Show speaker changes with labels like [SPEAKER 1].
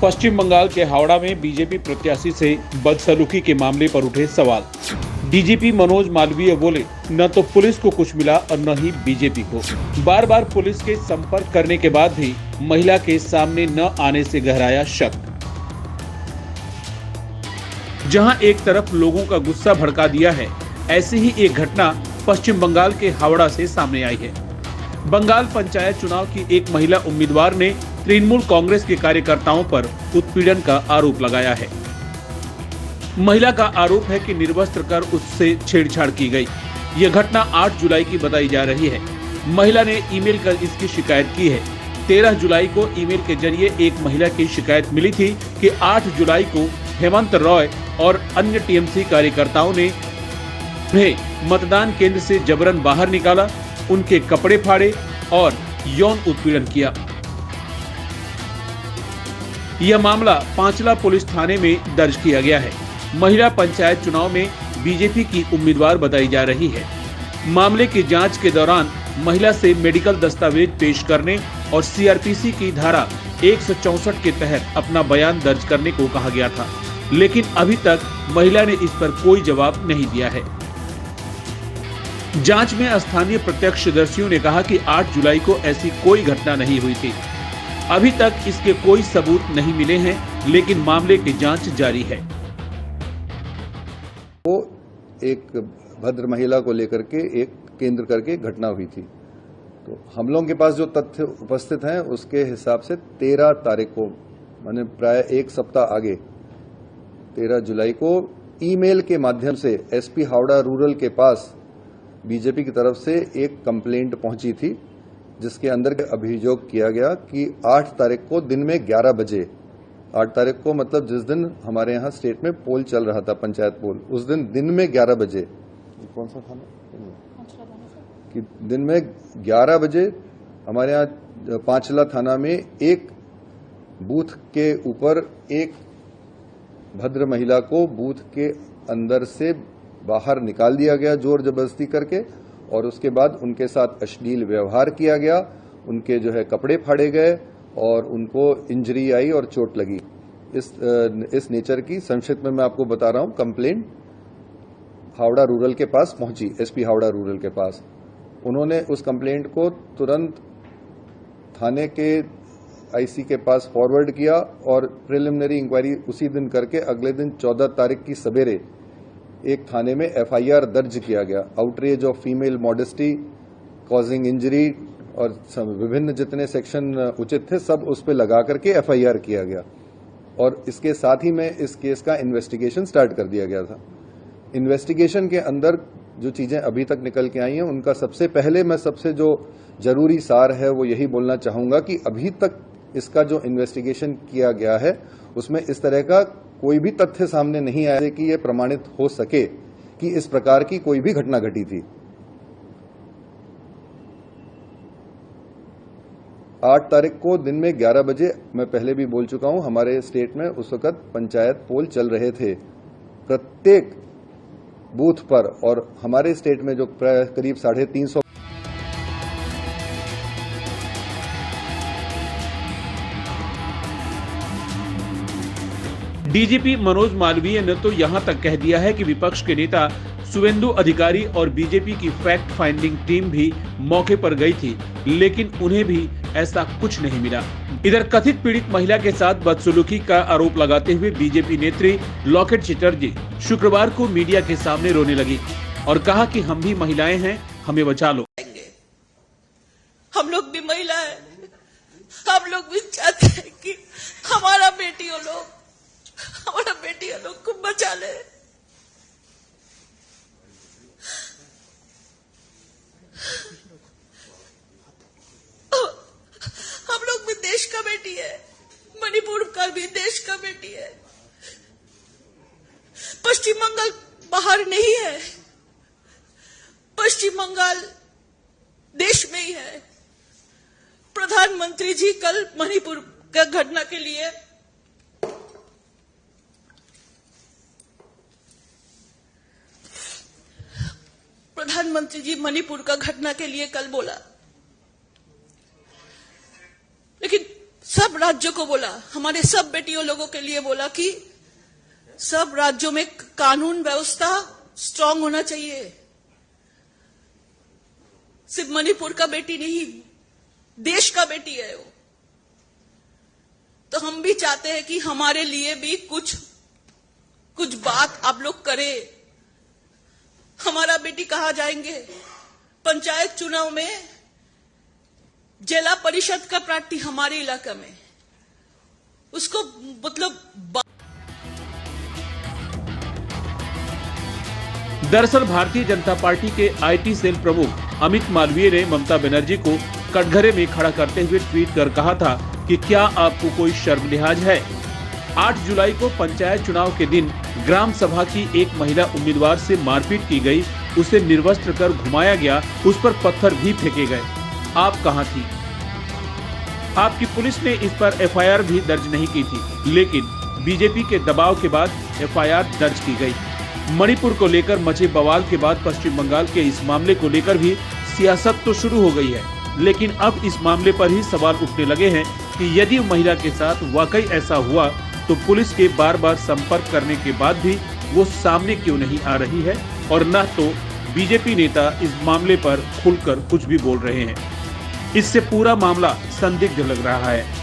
[SPEAKER 1] पश्चिम बंगाल के हावड़ा में बीजेपी प्रत्याशी से बदसलूकी के मामले पर उठे सवाल। डीजीपी मनोज मालवीय बोले, न तो पुलिस को कुछ मिला और न ही बीजेपी को। बार बार पुलिस के संपर्क करने के बाद भी महिला के सामने न आने से गहराया शक। जहां एक तरफ लोगों का गुस्सा भड़का दिया है, ऐसी ही एक घटना पश्चिम बंगाल के हावड़ा से सामने आई है। बंगाल पंचायत चुनाव की एक महिला उम्मीदवार ने तृणमूल कांग्रेस के कार्यकर्ताओं पर उत्पीड़न का आरोप लगाया है। महिला का आरोप है कि निर्वस्त्र कर उससे छेड़छाड़ की गई। यह घटना 8 जुलाई की बताई जा रही है। महिला ने ईमेल कर इसकी शिकायत की है। 13 जुलाई को ईमेल के जरिए एक महिला की शिकायत मिली थी कि 8 जुलाई को हेमंत रॉय और अन्य टीएमसी कार्यकर्ताओं ने उन्हें मतदान केंद्र से जबरन बाहर निकाला, उनके कपड़े फाड़े और यौन उत्पीड़न किया। यह मामला पांचला पुलिस थाने में दर्ज किया गया है। महिला पंचायत चुनाव में बीजेपी की उम्मीदवार बताई जा रही है। मामले की जांच के दौरान महिला से मेडिकल दस्तावेज पेश करने और सीआरपीसी की धारा 164 के तहत अपना बयान दर्ज करने को कहा गया था, लेकिन अभी तक महिला ने इस पर कोई जवाब नहीं दिया है। जांच में स्थानीय प्रत्यक्षदर्शियों ने कहा कि 8 जुलाई को ऐसी कोई घटना नहीं हुई थी। अभी तक इसके कोई सबूत नहीं मिले हैं, लेकिन मामले की जांच जारी है।
[SPEAKER 2] वो एक भद्र महिला को लेकर के एक केंद्र करके घटना हुई थी। तो हम लोगों के पास जो तथ्य उपस्थित हैं उसके हिसाब से 13 तारीख को, माने प्राय एक सप्ताह आगे, 13 जुलाई को ईमेल के माध्यम से एसपी हावड़ा रूरल के पास बीजेपी की तरफ से एक कंप्लेंट पहुंची थी, जिसके अंदर अभियोग किया गया कि 8 तारीख को दिन में 11 बजे, 8 तारीख को मतलब जिस दिन हमारे यहाँ स्टेट में पोल चल रहा था, पंचायत पोल, उस दिन में 11 बजे, कौन सा थाना कि दिन में 11 बजे हमारे यहाँ पांचला थाना में एक बूथ के ऊपर एक भद्र महिला को बूथ के अंदर से बाहर निकाल दिया गया जोर जबरदस्ती करके, और उसके बाद उनके साथ अश्लील व्यवहार किया गया, उनके जो है कपड़े फाड़े गए और उनको इंजरी आई और चोट लगी। इस नेचर की संक्षिप्त में मैं आपको बता रहा हूं। कंप्लेंट हावड़ा रूरल के पास पहुंची, एसपी हावड़ा रूरल के पास। उन्होंने उस कंप्लेंट को तुरंत थाने के आईसी के पास फॉरवर्ड किया और प्रिलिमिनरी इंक्वायरी उसी दिन करके अगले दिन 14 तारीख की सवेरे एक थाने में एफआईआर दर्ज किया गया। Outreach of female modesty, causing injury और विभिन्न जितने सेक्शन उचित थे सब उस पर लगा करके एफआईआर किया गया, और इसके साथ ही में इस केस का इन्वेस्टिगेशन स्टार्ट कर दिया गया था। इन्वेस्टिगेशन के अंदर जो चीजें अभी तक निकल के आई हैं उनका सबसे पहले मैं सबसे जो जरूरी सार है वो यही बोलना चाहूंगा कि अभी तक इसका जो इन्वेस्टिगेशन किया गया है उसमें इस तरह का कोई भी तथ्य सामने नहीं आया कि यह प्रमाणित हो सके कि इस प्रकार की कोई भी घटना घटी थी। 8 तारीख को दिन में 11 बजे, मैं पहले भी बोल चुका हूं, हमारे स्टेट में उस वक्त पंचायत पोल चल रहे थे प्रत्येक बूथ पर, और हमारे स्टेट में जो करीब 350
[SPEAKER 1] डीजीपी मनोज मालवीय ने तो यहां तक कह दिया है कि विपक्ष के नेता शुवेंदु अधिकारी और बीजेपी की फैक्ट फाइंडिंग टीम भी मौके पर गई थी, लेकिन उन्हें भी ऐसा कुछ नहीं मिला। इधर कथित पीड़ित महिला के साथ बदसलूकी का आरोप लगाते हुए बीजेपी नेत्री लॉकेट चटर्जी शुक्रवार को मीडिया के सामने रोने लगी और कहा कि हम भी महिलाएं हैं, हमें बचा लो।
[SPEAKER 3] हम लोग भी महिला है, हम लोग भी चाहते हैं कि हमारा बेटियों लोग को बचा ले। हम लोग भी देश का बेटी है, मणिपुर का भी देश का बेटी है। पश्चिम बंगाल बाहर नहीं है, पश्चिम बंगाल देश में ही है। प्रधानमंत्री जी कल मणिपुर का घटना के लिए कल बोला, लेकिन सब राज्यों को बोला, हमारे सब बेटियों लोगों के लिए बोला कि सब राज्यों में कानून व्यवस्था स्ट्रांग होना चाहिए। सिर्फ मणिपुर का बेटी नहीं, देश का बेटी है वो। तो हम भी चाहते हैं कि हमारे लिए भी कुछ बात आप लोग करें। हमारा बेटी कहाँ जाएंगे? पंचायत चुनाव में जिला परिषद का प्रार्थी हमारे इलाका में, उसको मतलब
[SPEAKER 1] दरअसल भारतीय जनता पार्टी के आईटी सेल प्रमुख अमित मालवीय ने ममता बनर्जी को कटघरे में खड़ा करते हुए ट्वीट कर कहा था कि क्या आपको कोई शर्म लिहाज है। 8 जुलाई को पंचायत चुनाव के दिन ग्राम सभा की एक महिला उम्मीदवार से मारपीट की गई, उसे निर्वस्त्र कर घुमाया गया, उस पर पत्थर भी फेंके गए। आप कहां थी? आपकी पुलिस ने इस पर एफआईआर भी दर्ज नहीं की थी, लेकिन बीजेपी के दबाव के बाद एफआईआर दर्ज की गई। मणिपुर को लेकर मचे बवाल के बाद पश्चिम बंगाल के इस मामले को लेकर भी सियासत तो शुरू हो गई है, लेकिन अब इस मामले पर ही सवाल उठने लगे हैं कि यदि महिला के साथ वाकई ऐसा हुआ तो पुलिस के बार बार संपर्क करने के बाद भी वो सामने क्यों नहीं आ रही है, और न तो बीजेपी नेता इस मामले पर खुलकर कुछ भी बोल रहे हैं। इससे पूरा मामला संदिग्ध लग रहा है।